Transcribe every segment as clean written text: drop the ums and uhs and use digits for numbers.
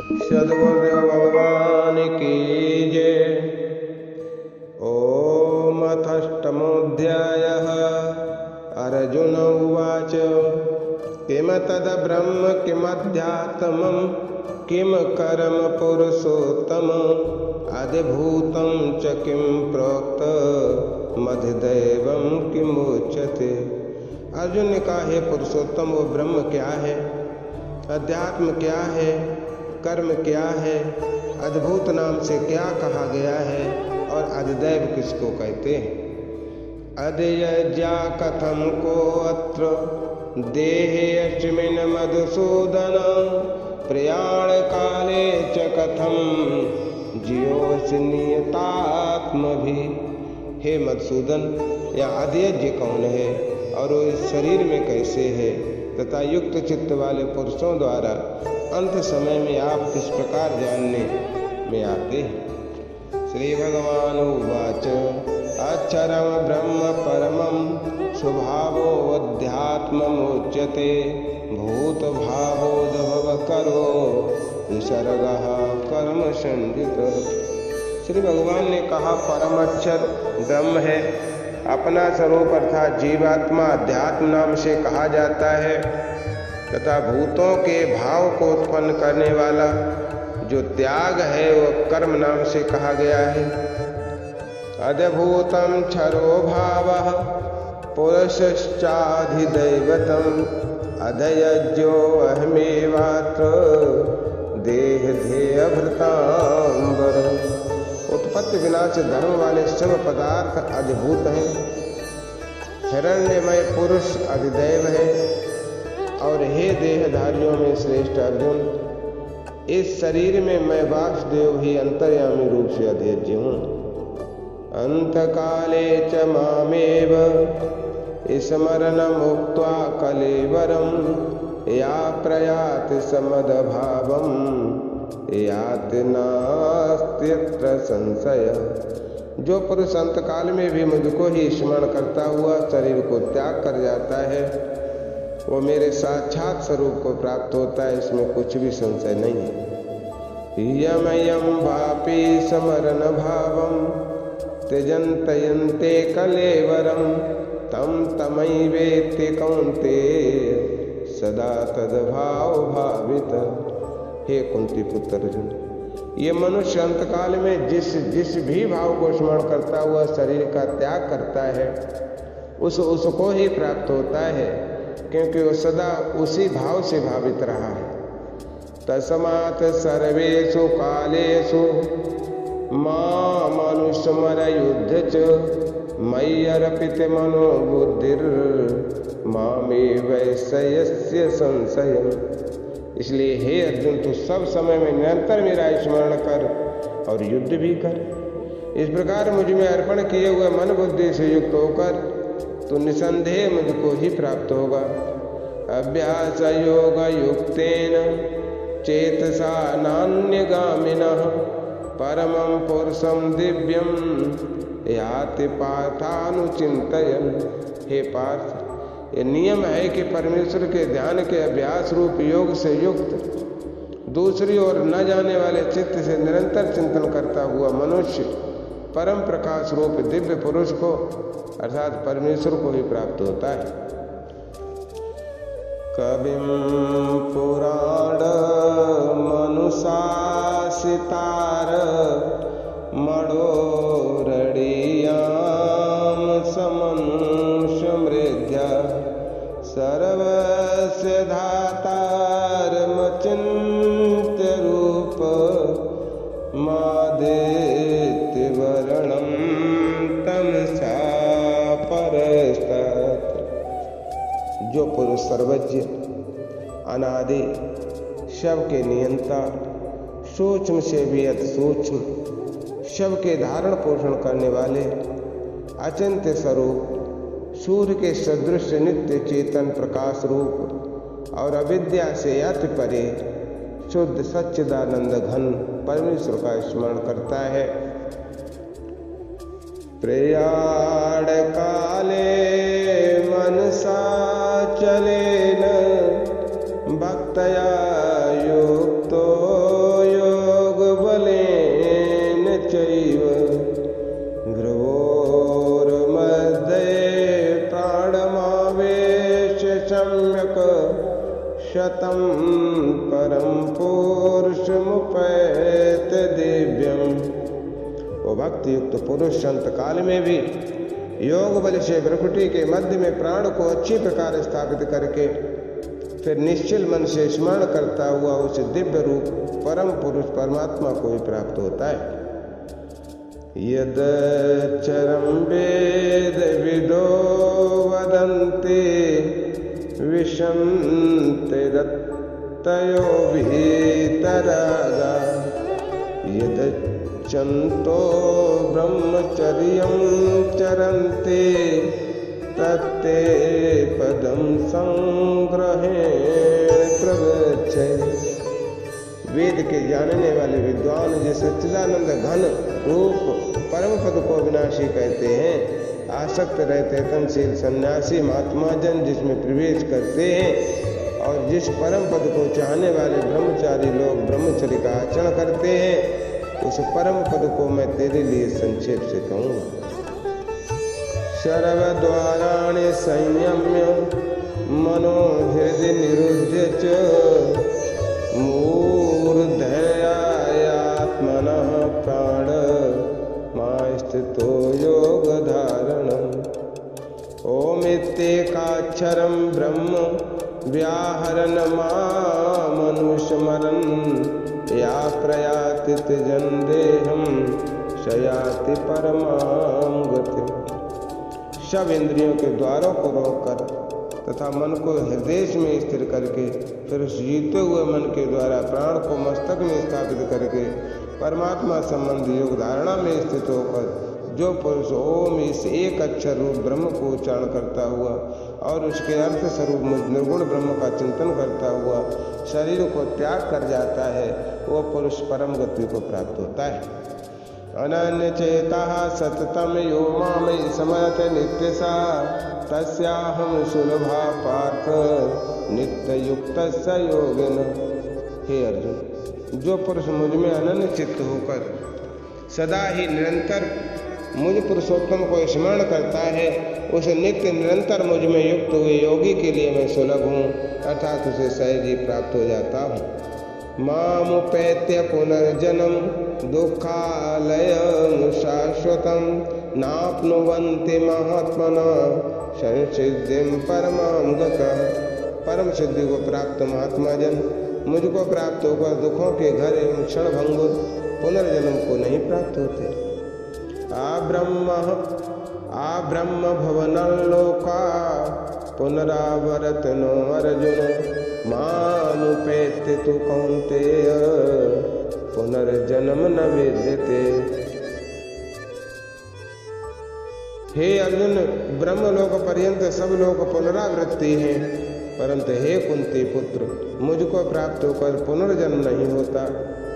सद्गुरुदेव भगवान की जय। ओम अथष्टमोऽध्यायः। अर्जुन उवाच किम तद् ब्रह्म किमध्यात्मं किम कर्म पुरुषोत्तम अधिभूतं च किं प्रोक्तमधिदैवं किमुच्यते। अर्जुन ने कहा, हे पुरुषोत्तम, वो ब्रह्म क्या है, अध्यात्म क्या है, कर्म क्या है, अद्भुत नाम से क्या कहा गया है और अधिदैव किसको कहते हैं। अधियज्ञा कथम को अत्र देहे अस्मिन् मधुसूदन प्रयाण काले च कथम जियोऽसि नियतात्मभिः। हे मधुसूदन, या अधियज्ञ कौन है और वो इस शरीर में कैसे है तथा युक्त चित्त वाले पुरुषों द्वारा अंत समय में आप किस प्रकार जानने में आते हैं। श्री भगवान उवाच अक्षरम ब्रह्म परमं स्वभावोऽध्यात्ममुच्यते भूत भावोद्भव करो विसर्गः कर्म संजितः। श्री भगवान ने कहा, परम अक्षर ब्रह्म है, अपना स्वरूप अर्थात जीवात्मा अध्यात्म नाम से कहा जाता है तथा भूतों के भाव को उत्पन्न करने वाला जो त्याग है वह कर्म नाम से कहा गया है। अद्भुतं क्षरो भावः पुरुषश्चाधिदैवतम् अधयज्ञो अहमेवात्र देहधेयभृतांबर। उत्पत्ति विनाश धर्म वाले सब पदार्थ अधिभूत हैं। हिरण्यमय पुरुष अधिदैव है। और हे देहधारियों में श्रेष्ठ अर्जुन, इस शरीर में मैं वासुदेव ही अंतर्यामी रूप से अध्यज्य हूँ। अंतकाले च मामेव स्मरन्मुक्त्वा कलेवरं या प्रयाति समदभावं याति नास्त्यत्र संशय। जो पुरुष अंतकाल में भी मुझको ही स्मरण करता हुआ शरीर को त्याग कर जाता है वो मेरे साक्षात स्वरूप को प्राप्त होता है, इसमें कुछ भी संशय नहीं है। यमयं वापि स्मरण भावं त्यजन्तयन्ते कलेवरं तं तमैवेति कौन्तेय सदा तद्भाव भावित। हे कुंती पुत्र अर्जुन, ये मनुष्य अंतकाल में जिस भी भाव को स्मरण करता हुआ शरीर का त्याग करता है उसको ही प्राप्त होता है, क्योंकि वो सदा उसी भाव से भावित रहा है। तस्मात् सर्वेषु कालेषु मामनुस्मरयुध्य च मय्यर्पित मनो बुद्धिर्मामेवैषयस्य संशयम्। इसलिए हे अर्जुन, तू सब समय में निरंतर मेरा स्मरण कर और युद्ध भी कर। इस प्रकार मुझ में अर्पण किए हुए मन बुद्धि से युक्त होकर तो निसंदेह मुझको ही प्राप्त होगा। अभ्यास योग युक्तेन चेतसा नान्यगामिनः परमं पुरुषं दिव्यं याति पार्थानुचिन्तयन्। हे पार्थ, ये नियम है कि परमेश्वर के ध्यान के अभ्यास रूप योग से युक्त दूसरी ओर न जाने वाले चित्त से निरंतर चिंतन करता हुआ मनुष्य परम प्रकाश रूप दिव्य पुरुष को अर्थात परमेश्वर को ही प्राप्त होता है। कविं पुराण मनुशासितार मणोरडीयां समनुष्यमृध्य सर्वस्य धातारमचिन्त्य रूप मादित्यवर्णं तमसा परस्तात्। जो पुरुष सर्वज्ञ अनादि शव के नियंता सूक्ष्म से भी अति सूक्ष्म शव के धारण पोषण करने वाले अचिंत्य स्वरूप सूर्य के सदृश नित्य चेतन प्रकाश रूप और अविद्या से अति परे शुद्ध सच्चिदानंद घन परमेश्वर का स्मरण करता है। प्रयाण काले मनसा चलेन भक्तया युक्तो शतं परम पुरुषमुपैत दिव्यम। वो भक्ति युक्त पुरुष संत काल में भी योग बल से भ्रुकुटी के मध्य में प्राण को अच्छी प्रकार स्थापित करके फिर निश्चल मन से स्मरण करता हुआ उस दिव्य रूप परम पुरुष परमात्मा को भी प्राप्त होता है। यदक्षरं वेद विदो वदन्ति विशन्ति रत्तयो भीतरागा। यदच्छन्तो ब्रह्मचर्यं चरन्ति तत्ते पदं संग्रहेण प्रगच्छति। वेद के जानने वाले विद्वान जिस सच्चिदानंद घन रूप परम पद को विनाशी कहते हैं, आसक्त रहते तनशील सन्यासी महात्मा जन जिसमें प्रवेश करते हैं, और जिस परम पद को चाहने वाले ब्रह्मचारी लोग ब्रह्मचर्य का आचरण करते हैं, उस परम पद को मैं तेरे लिए संक्षेप से कहूँगा। सर्वद्वाराणि संयम्य मनो हृदय निरुद्ध च मूर्धन्यात्मनः प्राण स्थितो योग धारणम्। ओमित्येकाक्षरं ब्रह्म व्याहरन् मामनुस्मरन् या प्रयाति त्यजन् देहं शयाति परमां गतिम्। सब इंद्रियों के द्वारों को रोककर तथा मन को हृदय में स्थिर करके फिर उस जीते हुए मन के द्वारा प्राण को मस्तक में स्थापित करके परमात्मा संबंधी योग धारणा में स्थित होकर जो पुरुष ओम इस एक अक्षर रूप ब्रह्म को उच्चारण करता हुआ और उसके अर्थ स्वरूप निर्गुण ब्रह्म का चिंतन करता हुआ शरीर को त्याग कर जाता है, वो पुरुष परम गति को प्राप्त होता है। अनन्य चेता सततम यो मामि स्मरते नित्यसा तस्याहं सुलभा पार्थ नित्य युक्त योगिन। हे अर्जुन, जो पुरुष मुझ में अनन्य चित्त होकर सदा ही निरंतर मुझ पुरुषोत्तम को स्मरण करता है, उस नित्य निरंतर मुझ में युक्त हुए योगी के लिए मैं सुलभ हूँ, अर्थात उसे सहज ही प्राप्त हो जाता हूँ। मामुपैत्य पुनर्जन्म दुःखालयं शाश्वतं नाप्नुवन्ति महात्मनः संसिद्धिं परमां गतः। परम सिद्धि को प्राप्त महात्मा जन मुझको प्राप्त होकर दुखों के घर एवं क्षण भंगुर पुनर्जन्म को नहीं प्राप्त होते। आब्रह्म भवनलोका पुनरावर्तनो अर्जुन मामुपेत्य तु कौन्तेय पुनर्जन्म न विद्यते। हे अर्जुन, ब्रह्मलोक पर्यंत सब लोग पुनरावृत्ति हैं, परंतु हे कुंती पुत्र, मुझको प्राप्त होकर पुनर्जन्म नहीं होता,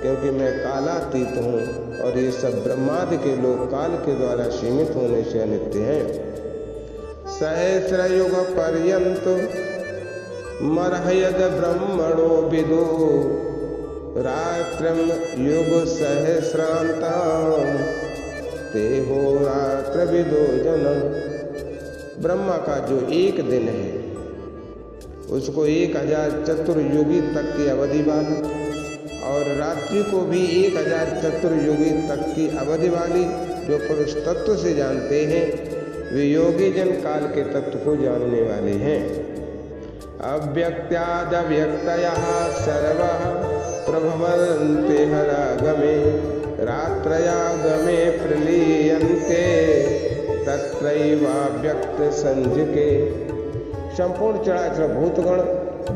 क्योंकि मैं कालातीत हूँ और ये सब ब्रह्मादि के लोग काल के द्वारा सीमित होने से अनित्य हैं। सहस्र युग पर्यंत मर्हयद ब्रह्मणो विदु रात्रम युग सहस्रांताम ते हो रात्र विदो जन। ब्रह्मा का जो एक दिन है उसको 1000 चतुर्युगी तक की अवधि वाला, और रात्रि को भी 1000 चतुर्युगी तक की अवधि वाली जो पुरुष तत्व से जानते हैं, वे योगी जन काल के तत्व को जानने वाले हैं। अव्यक्त्यादव्यक्तयः सर्वः प्रभवन्ति हरागमे रात्रयागमे प्रलीयन्ते तत्रैवाव्यक्त संज्ञके। संपूर्ण चराचर भूतगण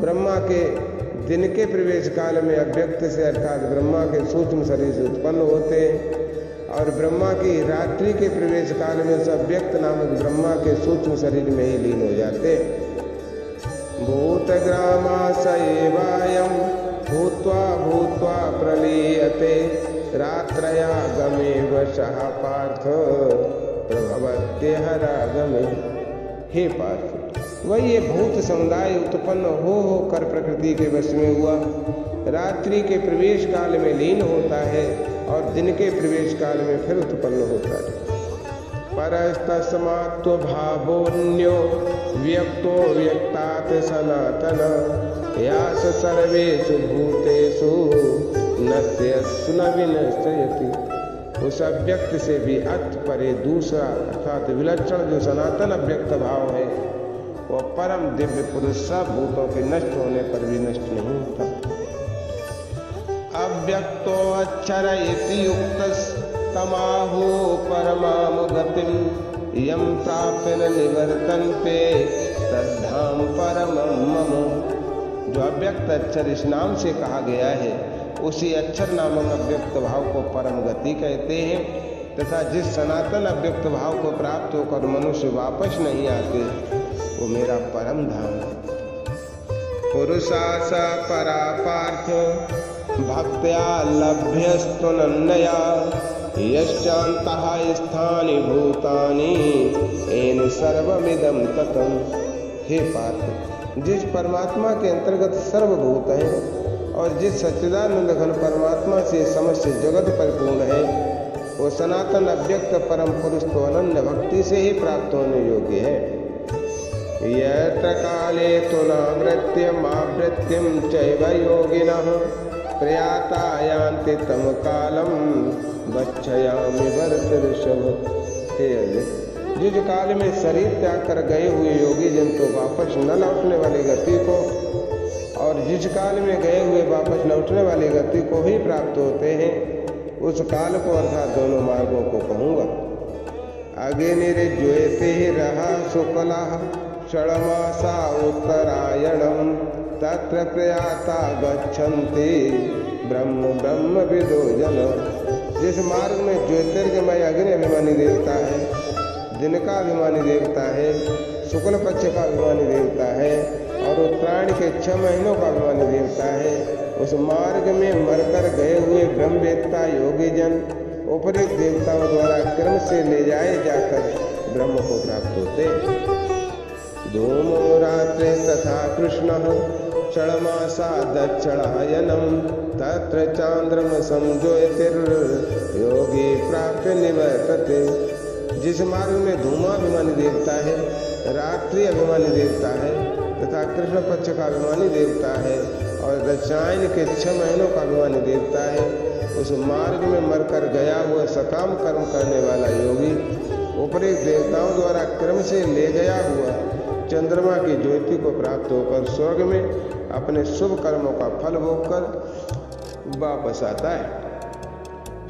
ब्रह्मा के दिन के प्रवेश काल में अव्यक्त से अर्थात ब्रह्मा के सूक्ष्म शरीर से उत्पन्न होते हैं, और ब्रह्मा की रात्रि के प्रवेश काल में सब व्यक्त नामक ब्रह्मा के सूक्ष्म शरीर में ही लीन हो जाते। भूतग्रामासएवायं भूत्वा भूत्वा प्रलीयते रात्रयागमे वशः पार्थ प्रभवत्यहरागमे। हे पार्थ, वही ये भूत समुदाय उत्पन्न हो कर प्रकृति के वश में हुआ, रात्रि के प्रवेश काल में लीन होता है और दिन के प्रवेश काल में फिर उत्पन्न होता है। परस्तस्मात्त्वभावोऽन्यो व्यक्तो व्यक्तात् सनातन यास सर्वेषु भूतेषु नश्यत्सु न विनश्यति। उस अव्यक्त से भी अत परे दूसरा अर्थात विलक्षण जो सनातन अव्यक्त भाव है वो परम दिव्य पुरुष सब भूतों के नष्ट होने पर भी नष्ट नहीं होता। अव्यक्तो अक्षर इति युक्तस्तमाहो परमाम गतिम यम प्राप्य न निवर्तन्ते तद्धाम परमं मम। जो अव्यक्त अक्षर इस नाम से कहा गया है उसी अक्षर नामक अव्यक्त भाव को परम गति कहते हैं तथा जिस सनातन अव्यक्त भाव को प्राप्त होकर मनुष्य वापस नहीं आते वो मेरा परम धाम है। पुरुषासा परा पार्थ भक्त्या लभ्यस्तुनन्नया यश्चान्तः स्थानि भूतानि येन सर्वमिदं ततं। हे पार्थ, जिस परमात्मा के अंतर्गत सर्वभूत हैं और जिस सच्चिदानंद घन परमात्मा से समस्त जगत परिपूर्ण है वो सनातन अव्यक्त परम पुरुष तो अनन्य भक्ति से ही प्राप्त होने योग्य है। यत्र काले तु नावृत्यमावृत्यं चैव योगिनः प्रयाता यान्ति तं कालं बच्छयामि भरतऋषभ। हे अर्जुन, जिस काल में शरीर त्याग कर गए हुए योगी जन तो वापस न लौटने वाली गति को और जिस काल में गए हुए वापस लौटने वाली गति को ही प्राप्त होते हैं उस काल को अर्थात दोनों मार्गों को कहूँगा। आगे निर्ज्योति रहा शुक्ला षण्मासा उत्तरायणम तत्र प्रयाता गच्छन्ति ब्रह्म ब्रह्म विदो जन। जिस मार्ग में ज्योतिर्गमय अग्नि अभिमानी देवता है, दिन का अभिमानी देवता है, शुक्ल पक्ष का अभिमानी देवता है और उत्तरायण के 6 महीनों का अभिमानी देवता है, उस मार्ग में मरकर गए हुए ब्रह्मवेत्ता योगी जन उपयुक्त देवताओं द्वारा क्रम से ले जाए जाकर ब्रह्म को प्राप्त होते। धूमो रात्रे तथा कृष्ण षण्मासा दक्षिणायनम तत्र चांद्रमसं ज्योतिर्योगी प्राप्य निवर्तते। जिस मार्ग में धूमाभिमानी देवता है, रात्रि अभिमानी देवता है तथा कृष्ण पक्ष का अभिमानी देवता है और दक्षिणायन के 6 महीनों का अभिमानी देवता है, उस मार्ग में मरकर गया हुआ सकाम कर्म करने वाला योगी उपयुक्त देवताओं द्वारा क्रम से ले गया हुआ चंद्रमा की ज्योति को प्राप्त होकर स्वर्ग में अपने शुभ कर्मों का फल भोगकर वापस आता है।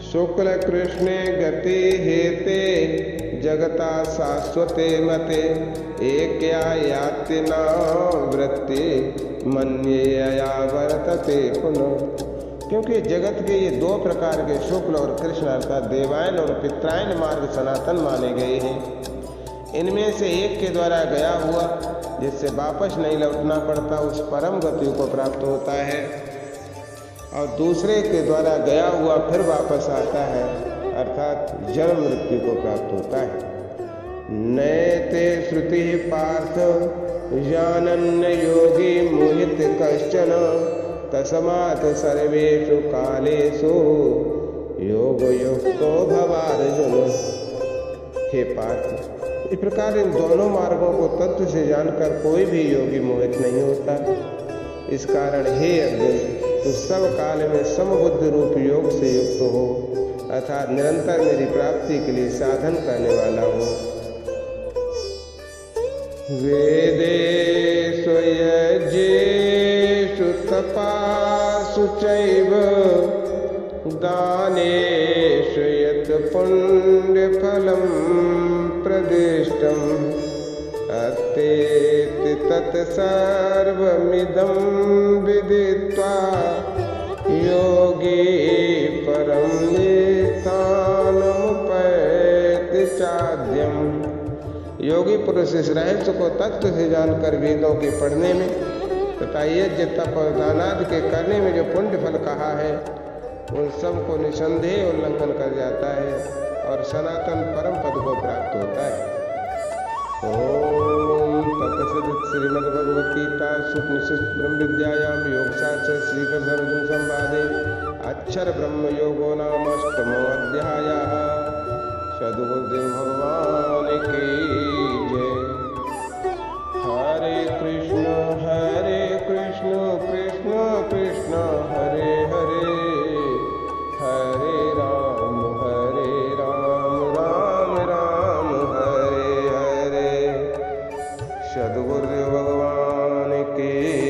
शुक्ल कृष्णे गति हेते जगता शाश्वते मते एकया याति नावृत्ति मन्यया वर्तते पुनः। क्योंकि जगत के ये 2 प्रकार के शुक्ल और कृष्ण अर्थात देवायन और पित्रायन मार्ग सनातन माने गए हैं। इनमें से एक के द्वारा गया हुआ जिससे वापस नहीं लौटना पड़ता उस परम गति को प्राप्त होता है और दूसरे के द्वारा गया हुआ फिर वापस आता है अर्थात जन्म मृत्यु को प्राप्त होता है। नैते श्रुति पार्थ जानन्य योगी मोहित कश्चन तस्मात् सर्वेषु कालेषु योग युक्तो भवार्जुन। हे पार्थ, इस प्रकार इन दोनों मार्गों को तत्व से जानकर कोई भी योगी मोहित नहीं होता। इस कारण हे अर्जुन, तू सब काल में समबुद्धि रूप योग से युक्त हो अर्थात निरंतर मेरी प्राप्ति के लिए साधन करने वाला हो। वेदेषु यज्ञेषु तपासु चैव दानेषु यत् पुण्यफलं प्रदिष्टम् अत्तेति तत्सर्वमिदं विदित्वा योगी परं निष्ठानमुपैति चाद्यम्। योगी पुरुष इस रहस्य को तत्व से जानकर वेदों के पढ़ने में तथा यज्ञ तप और दानादि के करने में जो पुण्य फल कहा है उन सब को निसंदेह उल्लंघन कर जाता है और सनातन परम पद को प्राप्त होता है। ओम तत्सदित श्रीमद्भगवद्गीता उपनिषद ब्रह्म विद्यायाम योगशास्त्र श्रीकृष्ण अर्जुन संवादे अक्षर ब्रह्म योगो नाम 8मो अध्यायः। सद्गुरुदेव भगवान की जय। हरे कृष्ण कृष्ण कृष्ण हरे हरे, हरे राम राम राम हरे हरे। सद्गुरुदेव भगवान की